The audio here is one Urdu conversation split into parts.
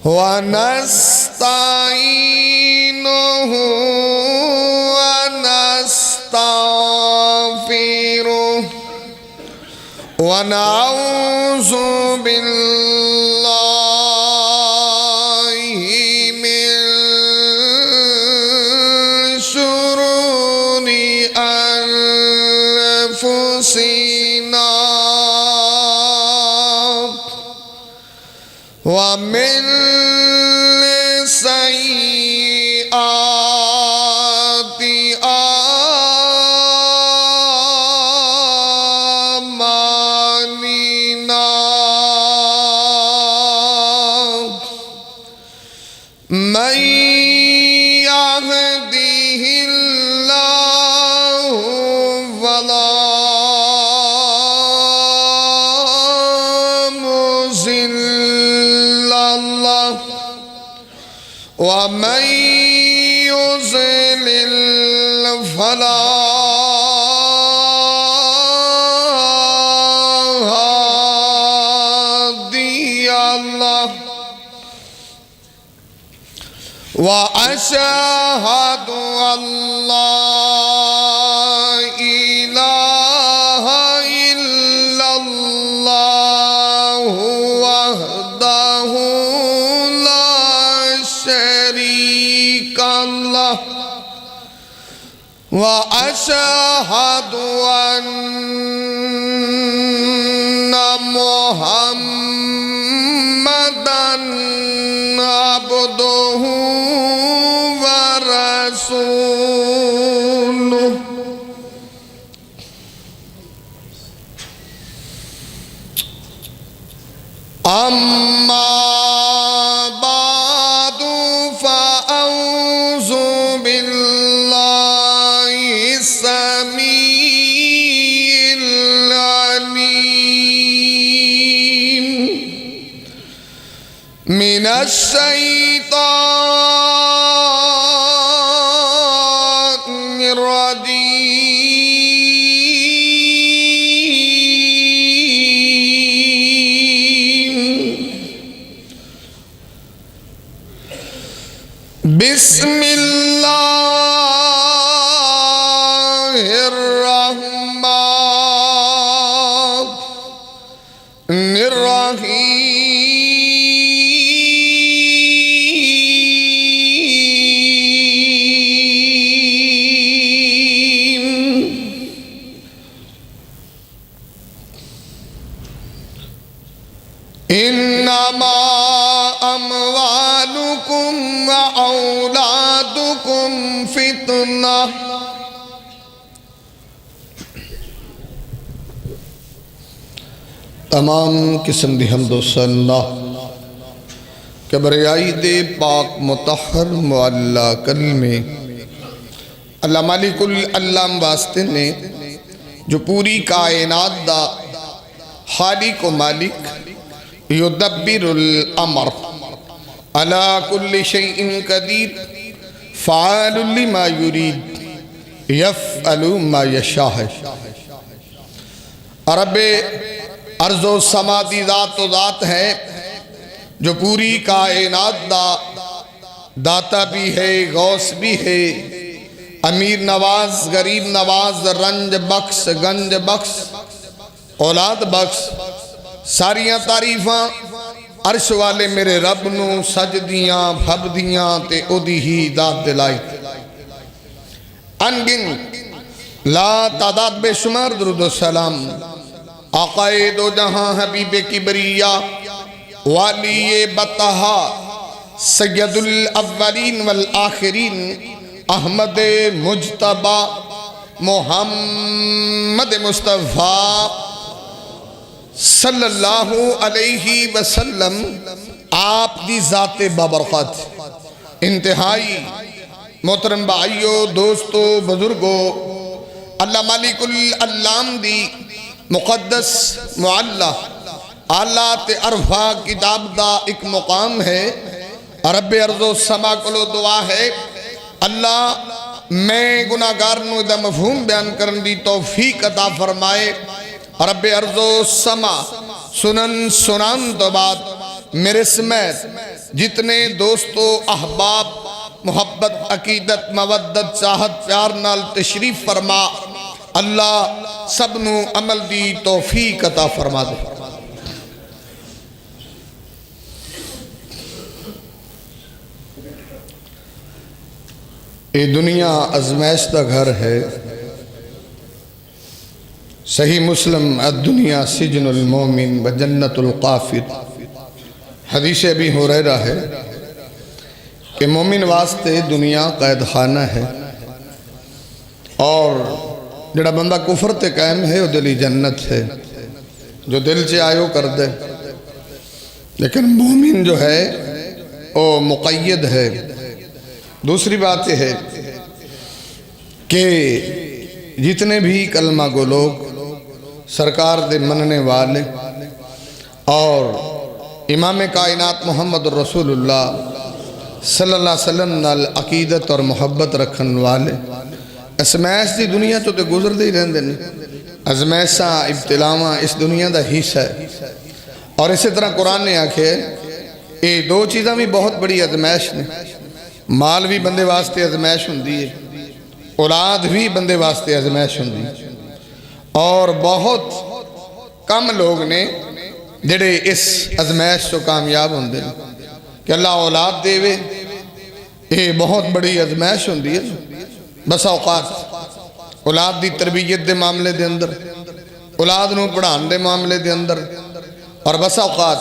ونستعينه ونستغفره ونعوذ بالله من شرور أنفسنا ومن سيئات أعمالنا من يهده الله فلا مضل له ومن يضلل فلا هادي له وأشهد أن لا إله إلا الله وحده لا شريك له وأشهد أن محمدًا عبده ورسوله أما بعد فأعوذ بالله السميع العليم من الشيطان الرجيم بسم الله الرحمن الرحيم إنما أموالكم وأولادكم فتنة تمام قسم دی حمد و ثنا کبریائی دے پاک مطہر معلّہ کلمے اللہ مالک العلام واسطے نے جو پوری کائنات دا خالق و مالک یدبر الامر علی کل شیء قدیر فعال لما یرید یفعل ما یشاء رب ارض و سما دی ذات و ذات ہے جو پوری کائنات دا داتا بھی ہے غوث بھی ہے امیر نواز غریب نواز رنج بخش گنج بخش اولاد بخش ساریاں تعریفاں عرش والے میرے رب نو سجدیاں بھبدیاں تے او دی ہی داد دلائی انگن لا تعداد بے شمار درود و سلام آقائے دو جہاں حبیب کبریہ والی بطہا سید الاولین والآخرین احمد مجتبہ محمد مصطفیٰ صلی اللہ علیہ وسلم آپ دی ذات بابرکت انتہائی محترم بھائیو دوستو بزرگو اللہ مالک العلام دی مقدس معلّہ آلات عرفہ کتاب دا ایک مقام ہے رب ارض و سما کلو دعا ہے اللہ میں گناہگار نو دا مفہوم بیان کرن دی توفیق عطا فرمائے رب ارض و سما سنن سنان تو بعد میرے سمیت جتنے دوستو احباب محبت عقیدت مودت چاہت پیار نال تشریف فرما، اللہ سب نو عمل دی توفیق عطا فرما دے۔ یہ دنیا ازمائش کا گھر ہے۔ صحیح مسلم الدنیا سجن المومن و جنت القافر، حدیث ابی ہریرہ ہے کہ مومن واسطے دنیا قید خانہ ہے، اور جڑا بندہ کفر تے قائم ہے وہ دلی جنت ہے، جو دل چے آئیو کر دے۔ لیکن مومن جو ہے وہ مقید ہے۔ دوسری بات یہ ہے کہ جتنے بھی کلمہ گو لوگ سرکار دے مننے والے اور امام کائنات محمد رسول اللہ صلی اللہ علیہ وسلم نال عقیدت اور محبت رکھن والے ازمائش دی دنیا تو تے گزر دے ہی رہندے نے۔ ازمائشاں ابتلاواں اس دنیا دا حصہ ہے، اور اسی طرح قرآن نے آکھے یہ دو چیزاں بھی بہت بڑی ازمائش نے۔ مال بھی بندے واسطے ازمائش ہوندی ہے، اولاد بھی بندے واسطے ازمائش ہوندی ہے، اور بہت کم لوگ نے جڑے اس ازمائش تو کامیاب ہوندے ہیں کہ اللہ اولاد دے وے۔ یہ بہت بڑی ازمائش ہوندی ہے۔ بس اوقات اولاد دی تربیت دے معاملے دے اندر، اولاد نو پڑھان دے معاملے دے اندر، اور بس اوقات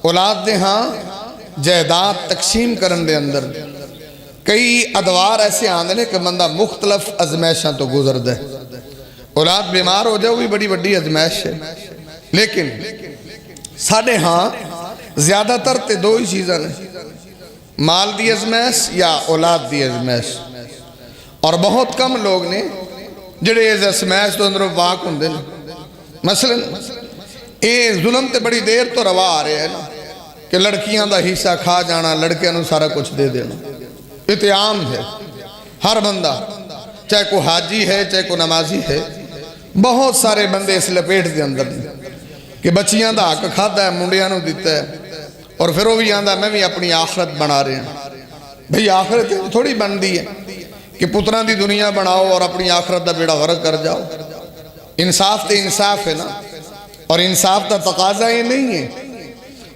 اولاد دے ہاں جائیداد تقسیم کرن دے اندر کئی ادوار ایسے آندے نے کہ بندہ مختلف ازمائشاں تو گزر دے۔ اولاد بیمار ہو جائے وہ بھی بڑی بڑی ازمائش ہے، لیکن ساڑھے ہاں زیادہ تر تے دو ہی چیزاں نے، مال دی ازمائش یا اولاد دی ازمائش، اور بہت کم لوگ نے جڑے اس ازمائش تو اندروں واقع ہوندے نے۔ مثلا اے ظلم تے بڑی دیر تو روا آ رہے ہیں نا کہ لڑکیاں دا حصہ کھا جانا، لڑکیاں نو سارا کچھ دے دینا۔ یہ عام ہے، ہر بندہ چاہے کوئی حاجی ہے چاہے کوئی نمازی ہے، بہت سارے بندے اس لپیٹ دے اندر کہ بچیاں دا حق کھادا ہے، منڈیاں نو دیتا ہے، اور پھر وہ بھی آندا میں بھی اپنی آخرت بنا رہے ہیں۔ بھئی آخرت تھوڑی بن دی ہے کہ پتران دی دنیا بناؤ اور اپنی آخرت دا بیڑا غرق کر جاؤ۔ انصاف تے انصاف ہے نا، اور انصاف دا تقاضا یہ نہیں ہے،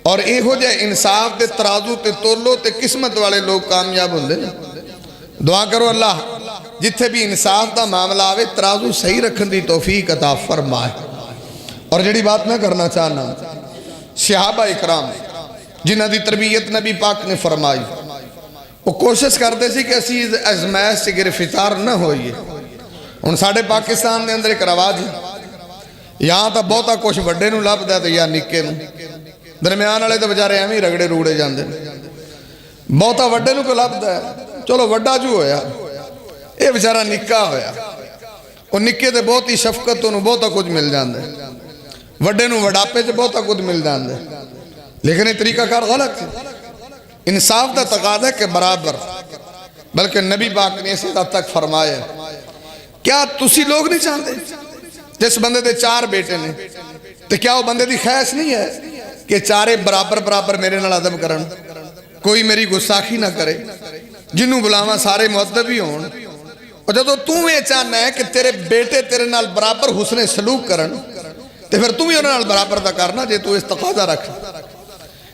اور اے ہو جائے انصاف دے ترازو تے تولو تے قسمت والے لوگ کامیاب ہوندے نا۔ دعا کرو اللہ جتھے بھی انصاف دا معاملہ آوے ترازو صحیح رکھن دی توفیق عطا فرمائے۔ اور جڑی بات میں کرنا چاہنا، صحابہ اکرام جنہ دی تربیت نبی پاک نے فرمائی، وہ کوشش کرتے سی کہ اسی ازمائش سے گرفتار نہ ہوئیے۔ ان ساڑھے پاکستان دے اندر ایک رواج ہے، یہاں تا بہتا کچھ وڈے نو لب دے یا نکے نو، درمیان والے تو بچارے ہمیں رگڑے روڑے جاندے، بہتا وڈے نو کو لب دے، چلو وڈا جو ہویا اے بچارہ نکا ہویا، وہ نکے دے بہت ہی شفقت انہوں بہتا کچھ مل جاندے، وڈے نو وڈاپے سے بہتا کچھ مل جاندے، لیکن یہ طریقہ کار غلط ہے۔ انصاف دا تقاضا ہے کہ برابر، بلکہ نبی پاک نے اسی حد تک فرمایا کیا تسی لوگ نہیں چاہتے جس بندے دے 4 بیٹے نے تو کیا وہ بندے دی خیس نہیں ہے کہ چارے برابر برابر میرے نال ادب کرن، کوئی میری گستاخی نہ کرے، جنہوں بلاواں سارے مؤدب ہی ہون، اور جب تو یہ چاہنا ہے کہ تیرے بیٹے تیرے نال برابر حسن سلوک کرن تو پھر تم ہی انہوں نال برابر دا کرنا جے تو اس تقاضا رکھ۔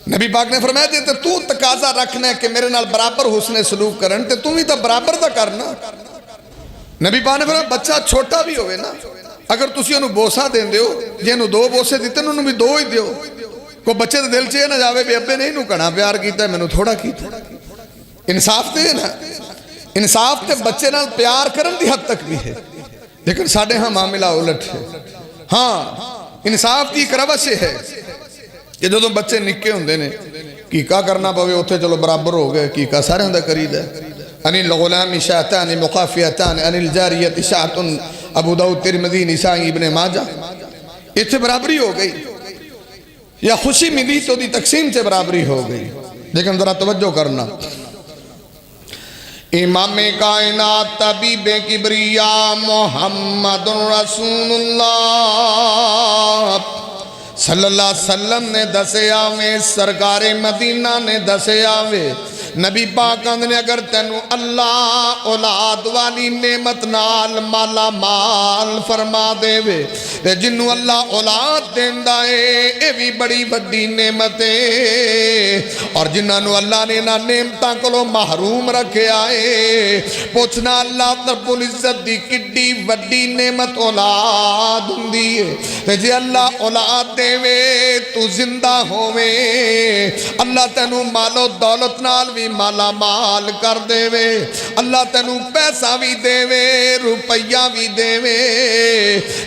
نبی پاک نے فرمایا جے تو تقاضا رکھنا ہے کہ میرے نال برابر حسن سلوک کرن تو تم ہی تا برابر دا کرنا۔ نبی پاک نے فرمایا بچہ چھوٹا بھی ہوئے نا، اگر تسی انہوں بوسا دیں دیو، جے انہوں 2 بوسے دیتے انہوں بھی 2 ہی دیو، کو بچے دے دل چاہے نہ جاوے بھی ابے نہیں انہوں کنا پیار کیتا ہے میں انہوں تھوڑا کیتا ہے۔ انصاف تے نا، انصاف تے بچے نال پیار کرن دی حد تک بھی ہے، لیکن ساڑھے ہاں معاملہ الٹ ہے۔ ہاں انصاف کی ایک روش ہے کہ جو بچے نکے ہوندے نے کی کا کرنا پوے اتھے چلو برابر ہو گئے، کی کا سارے ہندہ کرید ہے۔ انِ الغلام شاعتان مقافیتان انِ الجاریت شاعتن ابو داؤد ترمذی نسائی ابن ماجہ، اتھے برابری ہو گئی، یا خوشی ملی تو دی تقسیم سے برابری ہو گئی۔ لیکن ذرا توجہ کرنا، امام کائنات طبیب کبریا محمد رسول اللہ صلی اللہ علیہ وسلم نے دسے آوے، سرکار مدینہ نے دسے آوے، نبی پاک نے اگر تینو اللہ اولاد والی نعمت نال مالا مال فرما دے وے، تے جنو اللہ اولاد دیندہ ہے اے بھی بڑی بڑی نعمت ہے، اور جنہوں اللہ نے نہ نعمتاں کو محروم رکھے آئے، پوچھنا اللہ رب العزت دی کڈی وڈی نعمت اولاد ہوندی ہے، تے جے اللہ اولاد دے وے تو زندہ ہووے، اللہ تینو مال و دولت نال بھی مالا مال کر دے وے، اللہ تینو پیسہ بھی دے وے، روپیہ بھی دے وے،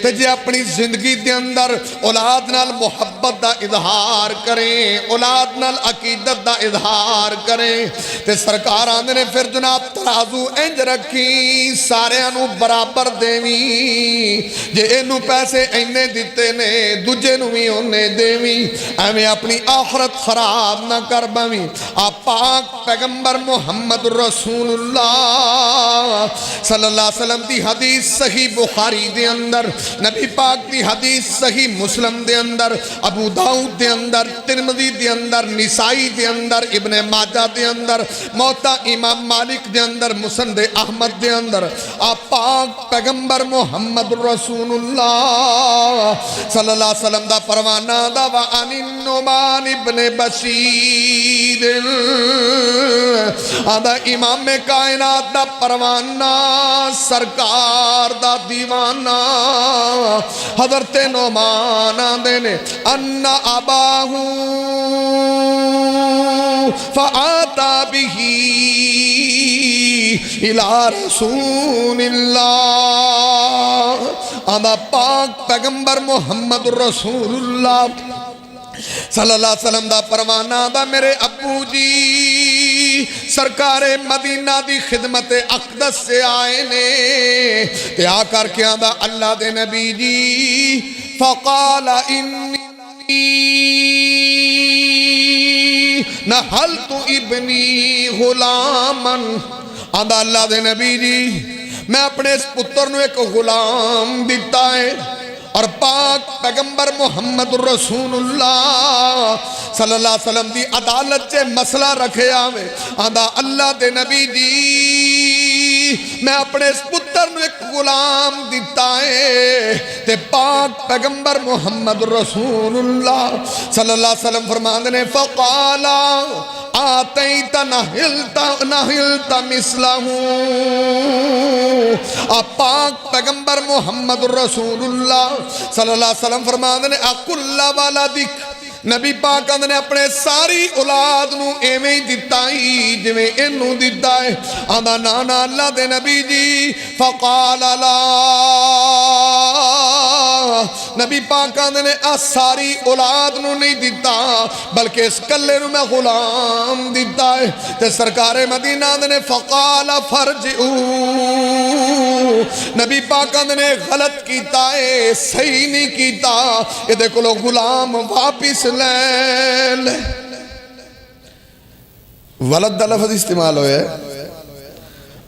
تے جے اپنی زندگی دے اندر اولاد نال محبت دا اظہار کریں، اولاد نال عقیدت دا اظہار کریں، تے سرکار آندے نے پھر جناب ترازو انج رکھی سارے انو برابر دیویں، جے انو پیسے اینے دیتے نے دوجے نو بھی انہیں دیویں، ایویں اپنی آخرت خراب نہ کر باویں۔ آپ پاک پیغمبر محمد رسول اللہ صلی اللہ علیہ وسلم دی حدیث صحیح بخاری دے اندر، نبی پاک دی حدیث صحیح مسلم دے اندر، ابو داؤد دے اندر، ترمذی دے اندر، نسائی دے اندر، ابن ماجہ دے اندر، موطا امام مالک دے اندر، مسند احمد دے اندر، آپ پاک پیغمبر محمد رسول اللہ صلی اللہ علیہ وسلم دا پروانہ دا وَعَنِ النُّعْمَانِ ابن بشیر آدھا امام کائنات دا پروانہ سرکار دا دیوانہ حضرت نعمان آدھے نے ان اباہو فآتا بہی الى رسول اللہ، آدھا پاک پیغمبر محمد رسول اللہ صلی اللہ علیہ وسلم دا پروانہ دا میرے ابو جی سرکار مدینہ دی خدمت اقدس سے آئے نے، تے آ کر کے آدھا اللہ دے نبی جی فقال انی نحلت ابنی غلامن، آدھا اللہ دے نبی جی میں اپنے اس پتر نو ایک غلام دیتا ہے، اور پاک پیغمبر محمد رسول اللہ صلی اللہ علیہ وسلم دی عدالت چے مسئلہ رکھے آوے، آدھا اللہ دے نبی جی میں اپنے اس پتر نو ایک غلام دیتا ہے، تے پاک پیغمبر محمد رسول اللہ صلی اللہ علیہ وسلم فرماندے نے فقالا آتیت نحلت مثلہو، آپ پاک پیغمبر محمد رسول اللہ صلی اللہ علیہ وسلم فرماندے نے اقل والدک، نبی پاک نے اپنے ساری اولاد نو ایویں دیتا ہی جویں اینو دیتا ہے، آدھا نانا اللہ دے نبی جی فقال لا، نبی پاک نے ساری اولاد نو نہیں دیتا بلکہ اس کلے نو میں غلام دیتا ہے، تے سرکار مدینہ نے فقال فرجعو، نبی پاک نے غلط کیتا ہے صحیح نہیں کیتا، یہ دیکھو لو غلام واپس لے لے۔ ولد دا لفظ استعمال ہوئے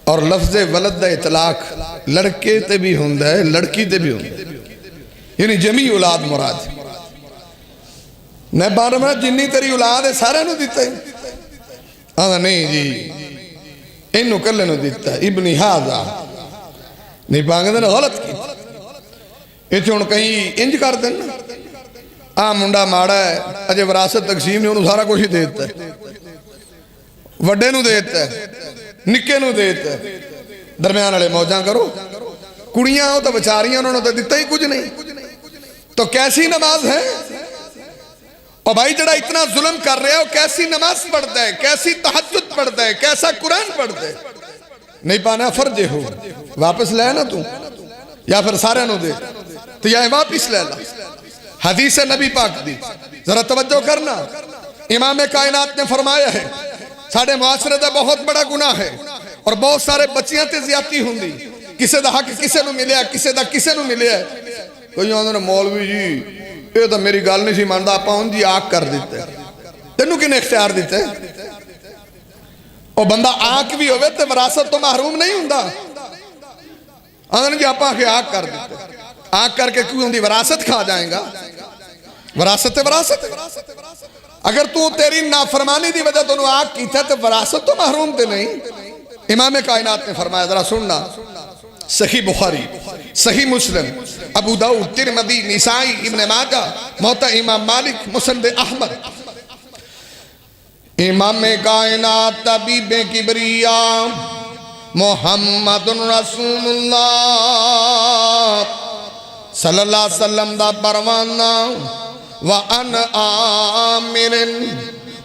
اور لفظ ولد دا اطلاق لڑکے تے بھی ہوندہ ہے لڑکی تے بھی ہوندہ ہے، یعنی جمی اولاد مراد، میں بارہ میں جنی تیری اولاد ہے سارے نو دیتا ہے، آدھا نہیں جی انہوں کلے نو دیتا ہے ابنی حاضا، نہیں پانگے نے غلط کی، یہ چھوڑ کہیں انج کر دینا منڈا ماڑا ہے اجے وراثت تقسیم نے انہوں سارا کچھ ہی دیتا ہے، وڈے نو دیتا ہے نکے نو دیتا ہے، درمیان والے موجاں کرو، کڑیاں ہو تو بچاریاں انہوں نے تو دیتا ہی کچھ نہیں، تو کیسی نماز ہے؟ اور بھائی جڑا اتنا ظلم کر رہے ہو کیسی نماز پڑھتا ہے، کیسی تہجد پڑھتا ہے، کیسا قرآن پڑھتا ہے؟ نہیں پانا فرج ہو واپس لے نا تو، یا پھر سارے نو دے تو یا واپس لے لا، حدیث نبی پاک دی ذرا توجہ کرنا، امام کائنات نے فرمایا ہے ساڑھے معاشرے دا بہت بڑا گناہ ہے اور بہت سارے بچیاں تے زیادتی ہوں دی، کسے دا حق کسے نو ملے ہے، کسے دا کسے نو ملے ہے، کوئی آدھا نا مولوی جی یہ تو میری گال نہیں سی ماندا آپ ان جی آگ کر دیتے تینوں کنے اختیار دیتے، اور بندہ آگ بھی ہوئے تے وراثت تو محروم نہیں ہوندہ، آدھا نا جی آپ آگ کر دیتے، آگ کر کے کیوں دی وراثت کھا جائیں گا، وراثت وراثت اگر تو تیری نافرمانی دی وجہ تو آگ کی تھا تو وراثت تو محروم تے نہیں. امام کائنات نے فرمایا ذرا سننا صحیح بخاری صحیح مسلم ابو داؤد ترمذی نسائی ابن ماجہ موطا امام مالک مسند احمد امام کائنات طبیب کبریا محمد رسول اللہ صلی اللہ علیہ وسلم دا پروانہ وَأَنْ آمِرٍ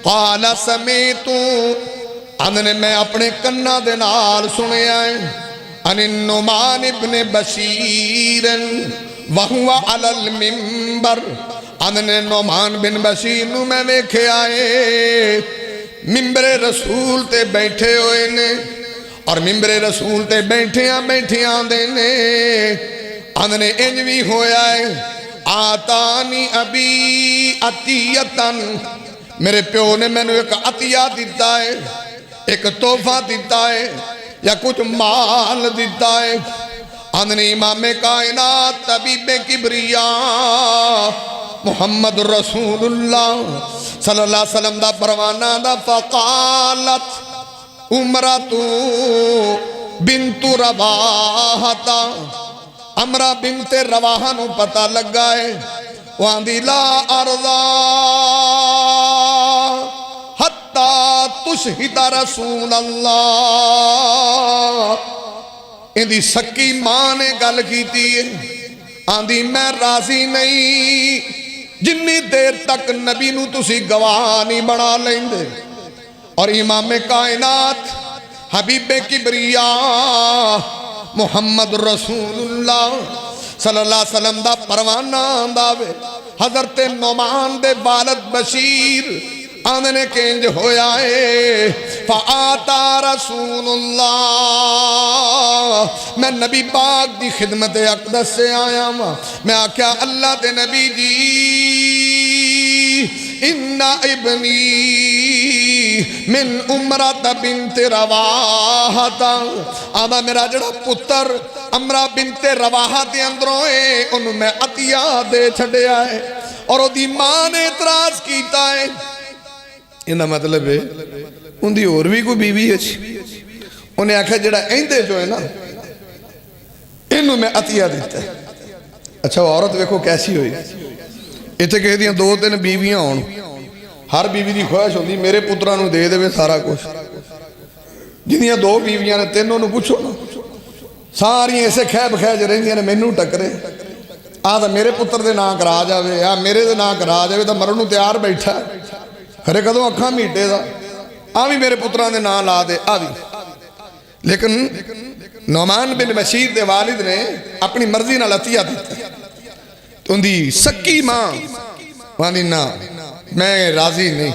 قَالَ سَمِعْتُ اندھنے میں اپنے کنہ دے نال سنے آئے ان النعمان ابن بشیر وَهُوَ عَلَى الْمِنْبَرِ اندھنے نعمان بن بشیر نو میں ویکھے آئے منبر رسول تے بیٹھے ہوئے نے اور منبر رسول تے بیٹھیاں دینے اندھنے انجوی ہویا ہے آتانی ابی عطیتن میرے پیو نے میں نے ایک عطیہ دیتا ہے ایک تحفہ دیتا ہے یا کچھ مال دیتا ہے اندھنی امام کائنات طبیب کبریا محمد رسول اللہ صلی اللہ علیہ وسلم دا پروانہ دا فقالت عمرتو بنت رواحتا امرہ بنت رواحہ نو پتہ لگا ہے وہاں دی لا ارضا حتی تشہد رسول اللہ اندھی سکی ماں نے گل کیتی ہے آندھی میں راضی نہیں جنی دیر تک نبی نو تسی گواہ نہیں بنا لیں دے اور امام کائنات حبیب کبریا محمد رسول اللہ صلی اللہ علیہ وسلم دا پروانہ داوے حضرت نعمان دے والد بشیر آندھنے کینج ہویا ہے فآتا رسول اللہ میں نبی پاک دی خدمت اقدس سے آیا ہوں میں آکھیا اللہ دے نبی جی ان ابنی من عمرت بنت رواحتا آدھا میرا جڑا پتر امرہ بنت رواحہ دے اندروں ہے انہوں میں عطیہ دے چھڑے آئے اور دی ماں نے اعتراض کیتا ہے انہا مطلب ہے ان دی اور بھی کوئی بیوی ہے انہیں آکھا جڑا ایندے جو ہے نا انہوں میں عطیہ دیتا ہے. اچھا وہ عورت ویکھو کیسی ہوئی اتنے کہہ دیا دو تین بیویاں ہون ہر بیوی دی خواہش ہوندی میرے پترانو دے دے سارا کچھ جنیاں دو بیویاں نے تینوں نو پوچھو نا ساری ایسے خیب خیج رہندیاں نے مینوں ٹکرے آدھا میرے پتر دے نام کرا جاوے یا میرے دے نام کرا جاوے تا مرنو تیار بیٹھا ہے کھرے کدوں اکھاں میٹے دا آوی میرے پتران دے نام لا دے آوی لیکن نعمان بن بشیر دے والد نے اپنی مرضی نہ عطیہ دیتا تو ان دی سکی ماں وہاں دی نا میں راضی نہیں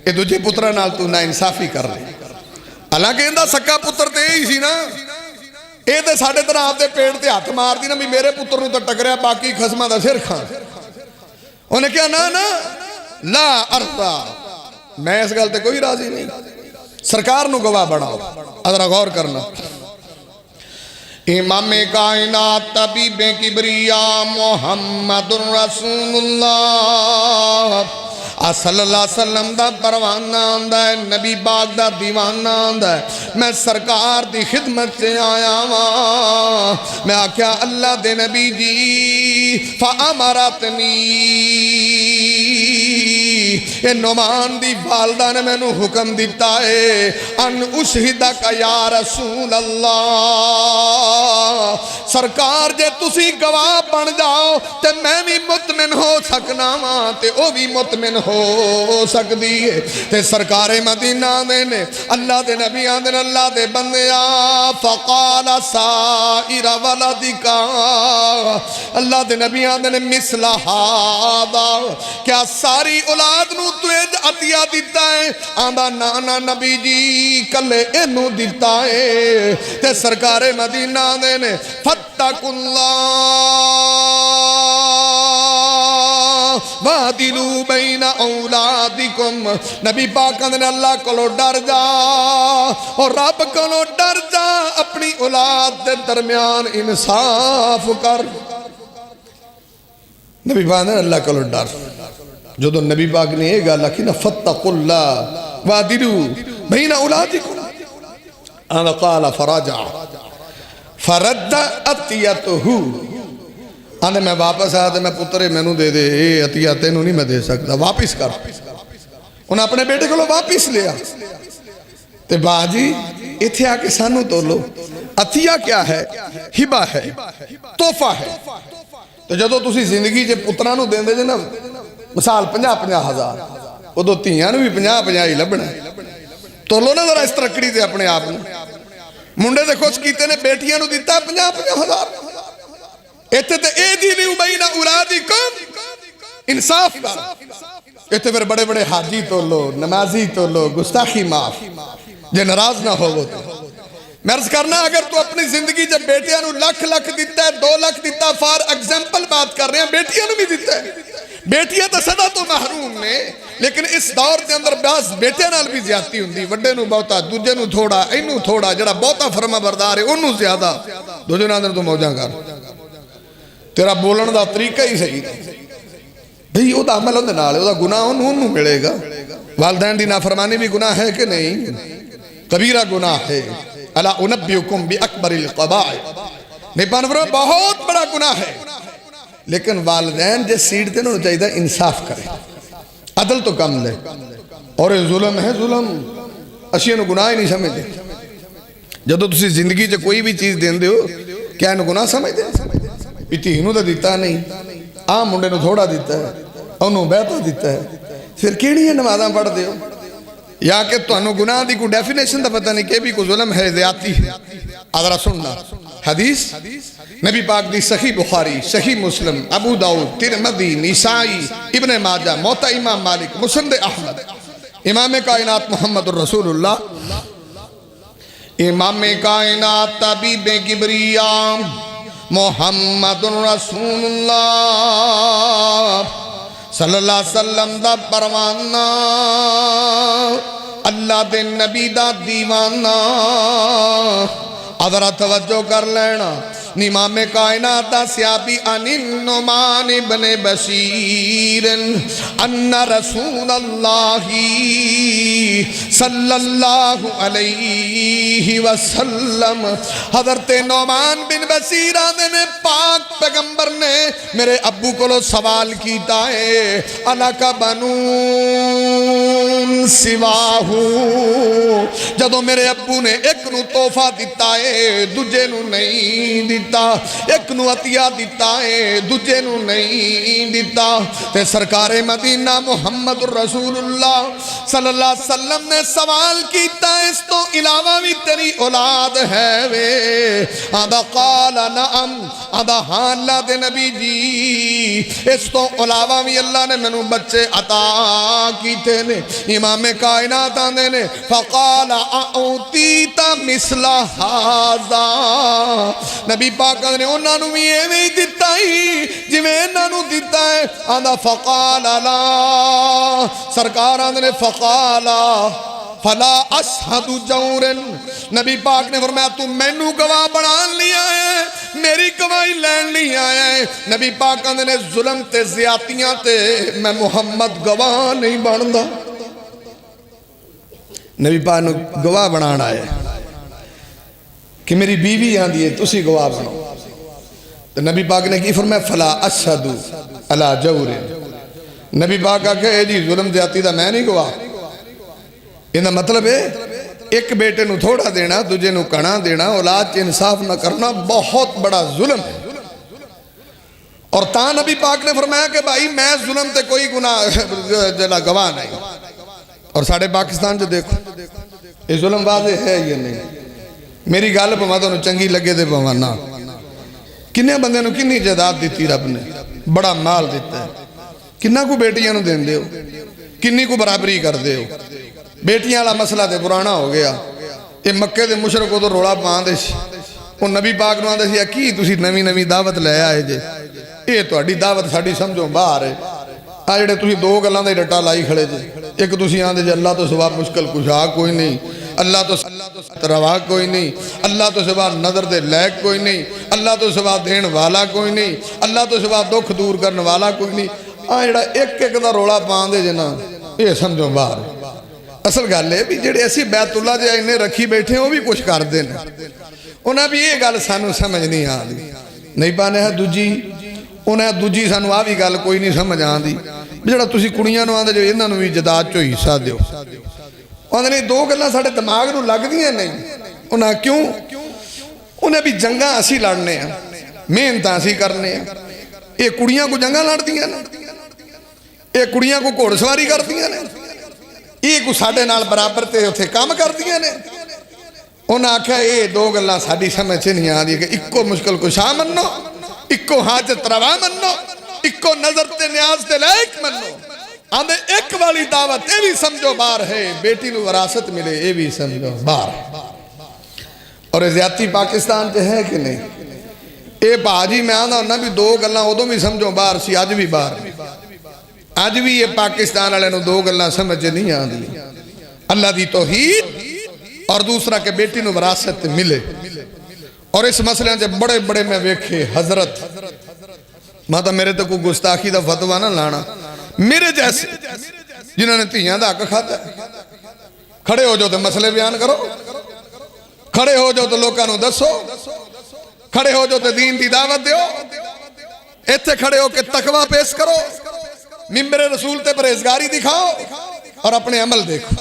اے دجھے پترہ نال تو نا انصافی کر رہے حالانکہ اندہ سکا پتر تے ہی سی نا اے تے ساڑھے طرح آپ دے پیڑ تے ہاتھ مار دی نا بھی میرے پتر نو تا ٹکریا باقی خسمہ دا سر کھان انہیں کیا نا لا ارضا میں اس گلتے کوئی راضی نہیں سرکار نو گواہ بڑھاؤ ادھرا غور کرنا امام کائنات طبیب کبریا محمد رسول اللہ صلی اللہ علیہ وسلم دا پروانہ آندہ ہے نبی باغ دا دیوانہ آندہ ہے میں سرکار دی خدمت سے آیا ہوں میں آکھیا اللہ دے نبی جی فَأَمَرَتْنِي اے نعمان دی والدہ نے میں نو حکم دیتا ہے ان اشہدک یا رسول اللہ سرکار جے تسی گواہ بن جاؤ تے میں بھی مطمئن ہو سکنا ماں تے او بھی مطمئن ہو سکتی ہے تے سرکار مدینہ دینے اللہ دے نبی آدھن اللہ دے بندیا فقال سائر ولدکا اللہ دے نبی آدھن مثل ہادا کیا ساری اولاد نو تو عطیہ دیتا ہے آدھا نانا نبی جی کلے انو دیتا ہے تے سرکار مدینہ دینے فتق اللہ وَعْدِلُوا بَيْنَ أَوْلَادِكُمْ نبی پاک نے اللہ کو ڈر جا اور رب کو ڈر جا اپنی اولاد دے درمیان انصاف کر نبی پاک نے اللہ کو ڈر جو نبی پاک نے یہ گل آخی نا فاتقوا اللہ وعدلوا بین اولادکم انا قال فرجع فرد عطیتہ آنے میں واپس آیا تو میں پترے مینوں دے دے اے عطیہ تینوں نہیں میں دے سکتا واپس کر انہیں اپنے بیٹے کو واپس لیا تے باجی اتھے آ کے سانو تو لو عطیہ کیا ہے ہبہ ہے تحفہ ہے تو جدو تسی زندگی جے پترانو دیں دے جے نا مثال 50-50 ہزار وہ دو تیاں بھی 50-50 ہی لبنا تو لو نا ذرا اس ترکڑی دے اپنے آپ نے منڈے دے خوش کیتے نے بیٹیاں نو دیتا 50-50 ہزار ایتے تے اے دی بھی بین اولادکم انصاف کر ایتے پھر بڑے بڑے حاجی تو لو نمازی تو لو گستاخی معاف جے ناراض نہ ہو وہ تو میں عرض کرنا اگر تو اپنی زندگی جب بیٹیاں نو لکھ دیتا ہے 2 لاکھ دیتا فار ایگزامپل بات کر رہے ہیں بیٹیاں نو بھی دیتا ہے بیٹیاں تو صدا تو محروم نے لیکن اس دور کے اندر بعض بیٹیاں نال بھی زیادتی ہوندی وڈے نو بہتا دوجے نو تھوڑا اینو تھوڑا جڑا بہتا فرما بردار ہے انہوں زیادہ دوجے ناندر تو موجاں کر تیرا بولن دا طریقہ ہی صحیح بھئی او دا عمل ہوندے نال او دا گناہ انہوں ملے گا والدین دی نافرمانی بھی گناہ ہے کہ نہیں کبیرہ گناہ ہے الا انبئکم باکبر القبائح نیپان فرما بہت بڑا گناہ ہے لیکن والدین جس سیٹ تے انہوں چاہیے انصاف کرے عدل تو کم لے اور ظلم ہے ظلم اسی انہوں گناہ ہی نہیں سمجھے جدو تسی زندگی چے کوئی بھی چیز دین دے ہو کیا انہوں گناہ سمجھ دے پیتی ہنوں دا دیتا نہیں آم منڈے نو تھوڑا دیتا ہے انہوں بیتا دیتا ہے پھر کیڑی ہے نمازاں پڑھ دے ہو یا کہ تو انہوں گناہ دی کوئی ڈیفینیشن دا پتہ نہیں کہ بھی کوئی ظلم ہے زیادتی ہے آدھرہ سننا حدیث نبی پاک دی صحیح بخاری صحیح مسلم ابو داؤد ترمذی نسائی ابن ماجہ موطا امام مالک مسند احمد امام کائنات محمد الرسول اللہ امام کائنات طبیب کبریام محمد الرسول اللہ صلی اللہ علیہ وسلم دا پروانہ اللہ دے نبی دا دیوانہ ادھرا توجہ کر لینا امام کائنات دا سیابی ان النعمان بن بشیر ان رسول اللہ صلی اللہ علیہ وسلم حضرت نعمان بن بشیر نے پاک پیغمبر نے میرے ابو کو سوال کیتا ہے الکا بنون سواہو جدو میرے ابو نے ایک نو تحفہ دیتا ہے دوجے نو نہیں دیتا ایک نو عطیہ دیتا ہے دوجے نو نہیں دیتا تے سرکار مدینہ محمد الرسول اللہ صلی اللہ علیہ وسلم نے سوال کیتا ہے اس تو علاوہ بھی تیری اولاد ہے وے آدھا قال نعم آدھا ہاں اللہ دے نبی جی اس تو علاوہ بھی اللہ نے منو بچے عطا کیتے نے امام کائنات آنے نے فقال اعطیتا مثل ہذا نبی پاک نے انہوں نے بھی یہ نہیں دیتا ہی جو میں انہوں نے دیتا ہے آدھا فقال لا سرکار آنے نے فقال فلا اشہد جورن نبی پاک نے فرمایا تو مینو گواہ بنا لیا ہے میری گواہی لین لیا ہے نبی پاک نے ظلم تے زیادتیاں تے میں محمد گواہ نہیں بندا نبی پاک نے گواہ بنانا ہے کہ میری بیوی آندھی ہے تسی گواہ بنو تو نبی پاک نے کی فرمایا فلا اشہد علی جورن نبی پاک کہا کہ جی ظلم زیادتی دا میں نہیں گواہ یہ مطلب ہے ایک بیٹے نو تھوڑا دینا دوجے نو کنا دینا اولاد کے انصاف نہ کرنا بہت بڑا ظلم ہے اور تا نبی پاک نے فرمایا کہ بھائی میں ظلم تے کوئی گناہ جلا گواہ نہیں اور ساڑھے پاکستان جو دیکھو یہ ظلم واضح ہے یہ نہیں میری گال پہ مادہ نو چنگی لگے دے پوانا کنیا بندے نو کنی جداد دیتی رب نے بڑا مال دیتا ہے کنہ کو بیٹیاں نو دین دے ہو کنی کو برابری کر دے ہو بیٹیاں والا مسئلہ تے پرانا ہو گیا یہ مکے دے مشرکوں تو روڑا پان دے سی وہ نبی پاک نو آندے سی کی تسی نوی نوی دعوت لے آئے جے یہ تو اڈی دعوت ساڑی سمجھو باہر ہے آجڑے تسی دو گلان دے ڈٹا لائی کھڑے جے ایک تسی آندے جے اللہ تو سوا مشکل کچھا کوئی نہیں اللہ تو روا کوئی نہیں، اللہ تو سوا نظر دے لائق کوئی نہیں، اللہ تو سوا دین والا کوئی نہیں، اللہ تو سوا دکھ دور کرنے والا کوئی نہیں۔ جڑا ایک ایک دا رولا پان دے جنا یہ سمجھو باہر۔ اصل گل ہے بھی جڑے اسی بیت اللہ دے انہیں رکھی بیٹھے ہیں وہ بھی کچھ کر دیں، انہیں بھی یہ گل سانو سمجھ نہیں آتی نہیں پانے ہے دوجی، انہیں دوجی سانو آ بھی گل کوئی نہیں سمجھ آتی جڑا تسی کڑیاں نو آندے جو انہاں نو بھی جداد چو حصہ دیو۔ انہوں نے دو گلاں ساڑھے دماغ نو لگ دیاں نہیں، انہاں کیوں؟ انہیں بھی جنگاں اسی لڑنے ہیں، محنتاں اسی کرنے ہیں۔ یہ کڑیاں کو جنگاں لڑ دیاں نے، یہ کڑیاں کو گھوڑ سواری کر دیاں نے، یہ کو ساڑھے نال برابر تے اتھے کام کر دیاں نے۔ انہاں آکھا یہ دو گلاں ساڑھی سمجھ سے نہیں آدھی کہ اکو مشکل کشا منو، اکو حاجت روا منو، اکو نظر تے نیاز تے لائق منو۔ آندھے ایک والی دعوت اے بھی سمجھو بار ہے، بیٹی نو وراثت ملے اے بھی سمجھو بار ہے۔ اور زیادتی پاکستان تے ہے کہ نہیں؟ اے باجی میں آندھا انہاں بھی دو گلاں ادھوں بھی سمجھو بار سی، آج بھی بار۔ آج بھی یہ پاکستان والے نو دو گلاں سمجھ نہیں آندھی، اللہ دی توحید اور دوسرا کہ بیٹی نو وراثت ملے۔ اور اس مسئلے سے بڑے بڑے میں ویکھے حضرت ماتا میرے تو کوئی گستاخی دا فتوہ نہ لانا، میرے جیسے جنہوں نے تیہاں دا حق کھاتا ہے، کھڑے ہو جو تو مسئلے بیان کرو، کھڑے ہو جو تو لوکاں نو دسو، کھڑے ہو جو تو دین دی دعوت دیو، ایتھے کھڑے ہو کہ تقوی پیش کرو، منبر رسول تے پرہیزگاری دکھاؤ اور اپنے عمل دیکھو۔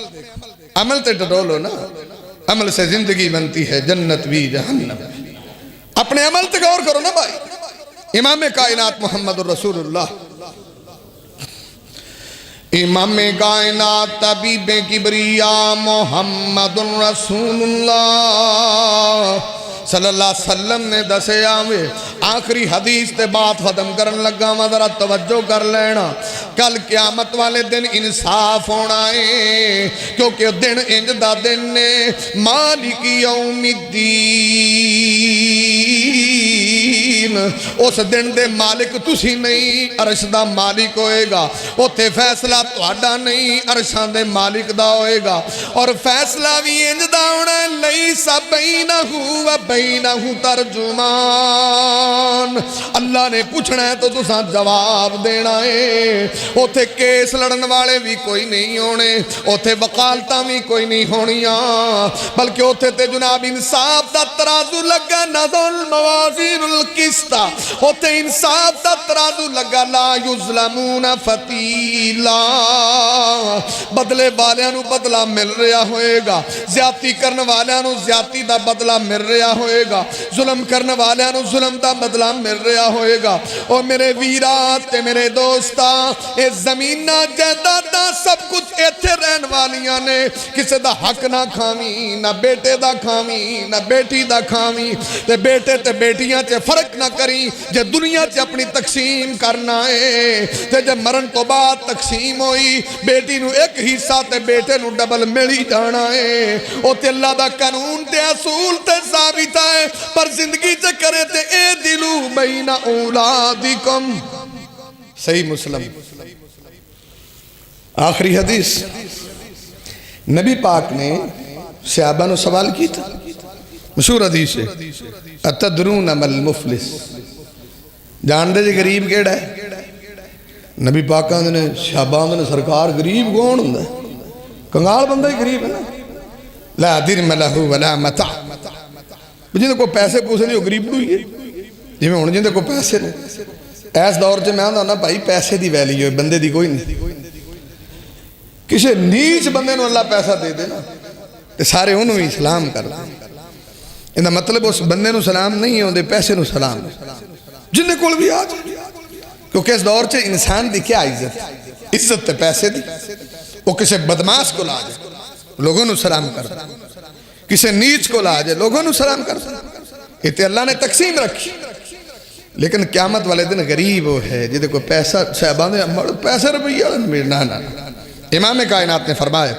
عمل تے ڈولو نا، عمل سے زندگی بنتی ہے جنت بھی جہنم۔ اپنے عمل تے غور کرو نا بھائی۔ امام کائنات محمد الرسول اللہ، امام کائنات طبیب کبریاء محمد الرسول اللہ صلی اللہ علیہ وسلم نے دسے آوے آخری حدیث تے بات ختم کرن لگا ذرا توجہ کر لینا۔ کل قیامت والے دن انصاف ہونا ہے، کیونکہ دن انج دا دن نے مالک یوم الدین، اس دن دے مالک تسی نہیں، عرش دا مالک ہوئے گا۔ اتھے فیصلہ تہاڈا نہیں، عرشان دے مالک دا ہوئے گا، اور فیصلہ بھی انج دا ہونا ہے لیس بینہ و بینہ ترجمان۔ اللہ نے پوچھنا ہے تو تساں جواب دینا ہے۔ اتھے کیس لڑن والے بھی کوئی نہیں ہونے، اتھے وکالتاں بھی کوئی نہیں ہونیاں، بلکہ اتھے تے جناب انصاف دا ترازو لگا، نظر الموازین القسطہ، اتھے انصاف دا ترازو لگا، لا یظلمون فتیلا، بدلے والیاں نو بدلہ مل رہا ہوئے گا، زیادتی کرن والیاں نو زیادتی دا بدلہ مل رہا ہوئے گا، ظلم کرن والیاں نو ظلم دا بدلہ مل رہا ہوئے گا۔ اور میرے ویرات تے میرے دوستا، اے زمینہ جائیداداں سب کچھ ایتھے رہن والیاں نے، کسے دا حق نہ کھاویں، نہ بیٹے دا کھاویں، نہ بیٹی دا کھاویں، تے بیٹے تے بیٹیاں تے فرق نہ کریں، جے دنیا تے اپنی تقسیم کرنا ہے، تے جے مرن تو بعد تقسیم ہوئی، بیٹی نو ایک حصہ تے بیٹے نو ڈبل ملی جانا ہے۔ او تے اللہ دا قانون تے اصول تے ثابت ہے، پر زندگی تے کرے تے اے دلو بین اولادکم۔ صحیح مسلم آخری حدیث، نبی پاک نے صحابہ نے سوال کی تھا، مشہور حدیث ہے، اتدرون مل مفلس، جان دے جی غریب کیڑا ہے؟ نبی پاک نے صحابہ نے سرکار غریب کون ہوندا ہے؟ کنگال بندہ ہی غریب ہے نا، لا درم لہ ولا متع، جن کو پیسے پوسے نہیں وہ غریب ہوئی ہے، جی میں ہوں جن کو پیسے نہیں۔ ایس دور سے میں آندا نا بھائی پیسے دی ویلیو ہے، بندے دی کوئی نہیں۔ کسی نیچ بندے نو اللہ پیسہ دے دے نا تے سارے انہوں ہی سلام کر دیں، انہا مطلب اس بندے نو سلام نہیں ہوندے، پیسے نو سلام جن کول بھی آج، کیونکہ اس دور سے انسان دی کیا عزت؟ عزت تے پیسے دی۔ وہ کسی بدماش کو لا جائے لوگوں نو سلام کر دیں، کسی نیچ کو لا جائے لوگوں نو سلام کر دیں، یہ تے اللہ نے تقسیم رکھی۔ لیکن قیامت والے دن غریب وہ ہے جدے کو پیسہ صحابہ نے پیسے روپیہ نا نا۔ امام کائنات نے فرمایا،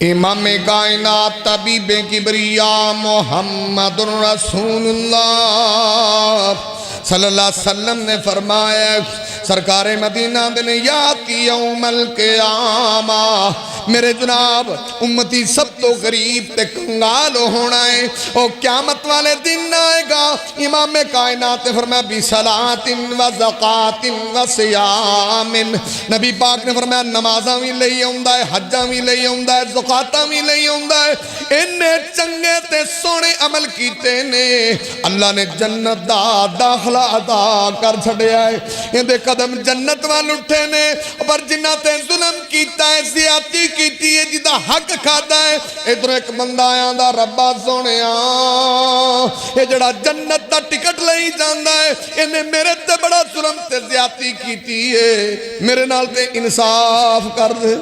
امام کائنات طبیب کبریاء محمد رسول اللہ صلی اللہ علیہ وسلم نے فرمایا، سرکار مدینہ دن یاتی یوم القیامہ میرے جناب امتی سب تو غریب تے کنگال ہونا ہے او قیامت والے دن آئے گا امام کائنات نے فرمایا بِصَلَاةٍ وَزَقَاتٍ وَصِيَامٍ نبی پاک نے فرمایا نمازاں بھی لئی ہوندہ ہے حجاں بھی لئی ہوندہ ہے زکاتاں بھی لئی ہوندہ ہے انہیں چنگے تے سونے عمل کیتے نے اللہ نے جنت دا داخلہ عطا کر چھڑے آئے یہ دے قدم جنت وال اٹھے نے پر جنہ تے ظلم کیتا ہے زیادتی کیتی ہے جدہ حق کھاتا ہے ادھر ایک بندہ آیا دا ربا سونے یہ جڑا جنت دا ٹکٹ لئی جاندہ ہے انہیں میرے تے بڑا ظلم تے زیادتی کیتی ہے میرے نال تے انصاف کر دے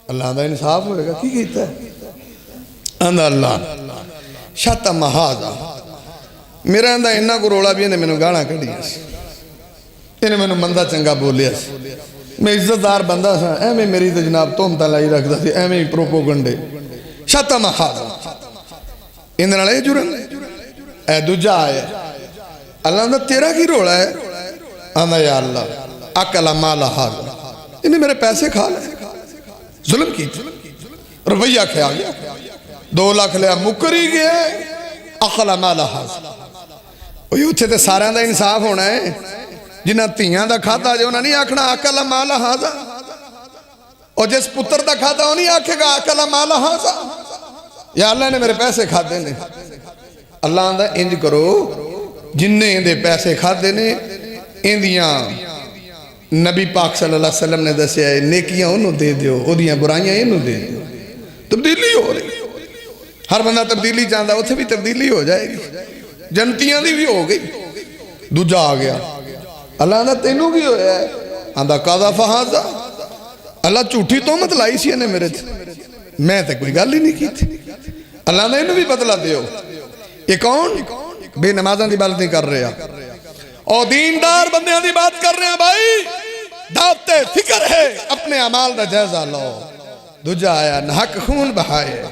اللہ دا انصاف ہوئے گا کی کیتا ہے اندہ اللہ شاتا محاذا میرا اندہ انہا کو روڑا بھی انہیں میں نے گانا کر دیا انہیں میں نے مندہ چنگا بولیا میں عزت دار بندہ سا اے میں میری تو جناب تومتا لائی رکھتا تھی اے میں پروپوگنڈے شاتا محاذا اندھر نالے جرن اے دوجہ آئے اللہ اندہ تیرا کی روڑا ہے اندہ یا اللہ اکلا مالا حاضر انہیں میرے پیسے کھا لے ظلم کی رویہ کھیا گیا 2 لاکھ لیا مکری گیا اکلا مالا حاضر وہ اتھے تے سارے دا انصاف ہونا ہے جنہ تیاں دا کھاتا جو انہاں نہیں آکھنا اکلا مالا حاضر اور جس پتر دا کھاتا وہ نہیں آکھے گا اکلا مالا حاضر یا اللہ نے میرے پیسے کھا دینے اللہ اندہ انج کرو جننے اندے پیسے کھا دینے اندیاں نبی پاک صلی اللہ علیہ وسلم نے دسے آئے نیکیاں انہوں دے دیو اودیاں برائیاں انہوں دے دیو تبدیلی ہو رہی ہر بندہ تبدیلی چاہتا اتھے بھی تبدیلی ہو جائے گی جنتیاں دی بھی ہو گئی دوجہ آ گیا اللہ اندہ تینوں کی ہویا ہے اندہ قاضا فہازا اللہ چوٹھی تومت لائی سی انہیں میرے تھے میں تے کوئی گل ہی نہیں کی تھی اللہ اندہ انہوں بھی بدلا دیو یہ کون بے نمازاں دی بات نہیں کر رہے اور دیندار بندیاں دی بات کر رہے ہیں بھائی دعوت فکر ہے اپنے عمال دا جائزہ لو دوجہ آیا نحق خون بہائے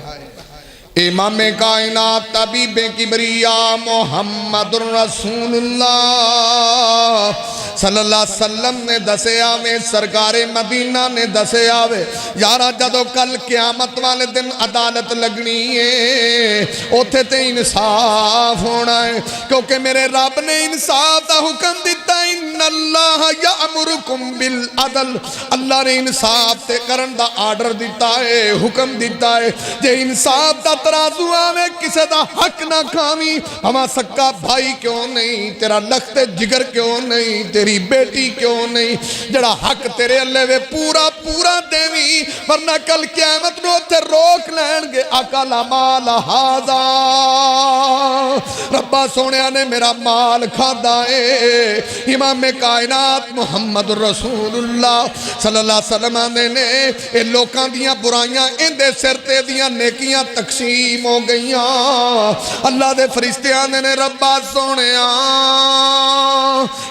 امام کائنات طبیب کبریاء محمد رسول اللہ صلی اللہ علیہ وسلم نے دسے آوے سرکار مدینہ نے دسے آوے یارا جدو کل قیامت والے دن عدالت لگنی ہے اوتھے تے انصاف ہونا ہے کیونکہ میرے رب نے انصاف دا حکم دیتا ان اللہ یامرکم بالعدل اللہ نے انصاف تے کرن دا آرڈر دیتا ہے حکم دیتا ہے جے انصاف دا ترازو آوے کسے دا حق نہ کھامی ہما سکا بھائی کیوں نہیں تیرا لخت جگر کیوں نہیں تیری بیٹی کیوں نہیں جڑا حق تیرے اللہ وے پورا پورا دیوی ورنہ کل قیامت نو تے روک لین گے اکلا مال ہاذا ربا سونیا نے میرا مال کھادا ہے امام کائنات محمد رسول اللہ صلی اللہ علیہ وسلم نے اے لوکاں دیاں برائیاں اندے سر تے دیاں نیکیاں تقسیم ہو گئیاں اللہ دے فرشتیاں نے ربا سونیا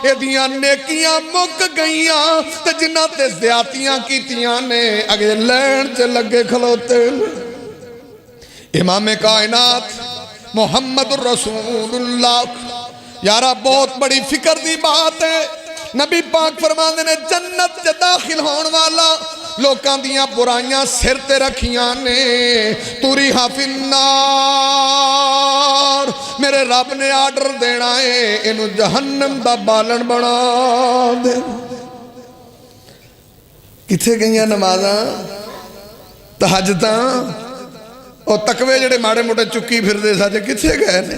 اے دیاں نیکیاں مک گئیاں تے جنہ تے زیادتیاں کیتیاں نے اگے لین چے لگے کھلوتے امام کائنات محمد رسول اللہ یارا بہت بڑی فکر دی بات ہے نبی پاک فرماندے نے جنت جے داخل ہون والا لوکاں دیاں برائیاں سر تے رکھیاں نے توری فی النار میرے رب نے آرڈر دینا ہے انہوں جہنم دا بالن بنا دے کتھے گئیاں نمازاں تہجداں اور تقوی جڑے ماڑے موٹے چکی پھر دے ساجے کتھے گئے نے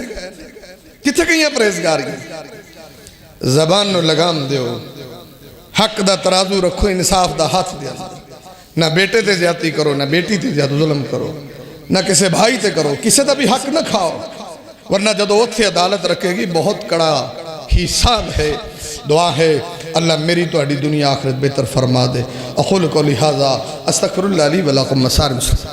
کتھے گئیاں پریزگاریاں زبان نو لگام دیو حق دا ترازو رکھو انصاف دا ہاتھ دیا نہ بیٹے تے زیادتی کرو نہ بیٹی تے زیادہ ظلم کرو نہ کسے بھائی تے کرو کسے دا بھی حق نہ کھاؤ ورنہ جدو اتھے عدالت رکھے گی بہت کڑا حساب ہے دعا ہے اللہ میری تو اڈی دنیا آخرت بہتر فرما دے اقول قولی ھذا استغفر اللہ لی ولکم مسار مسلم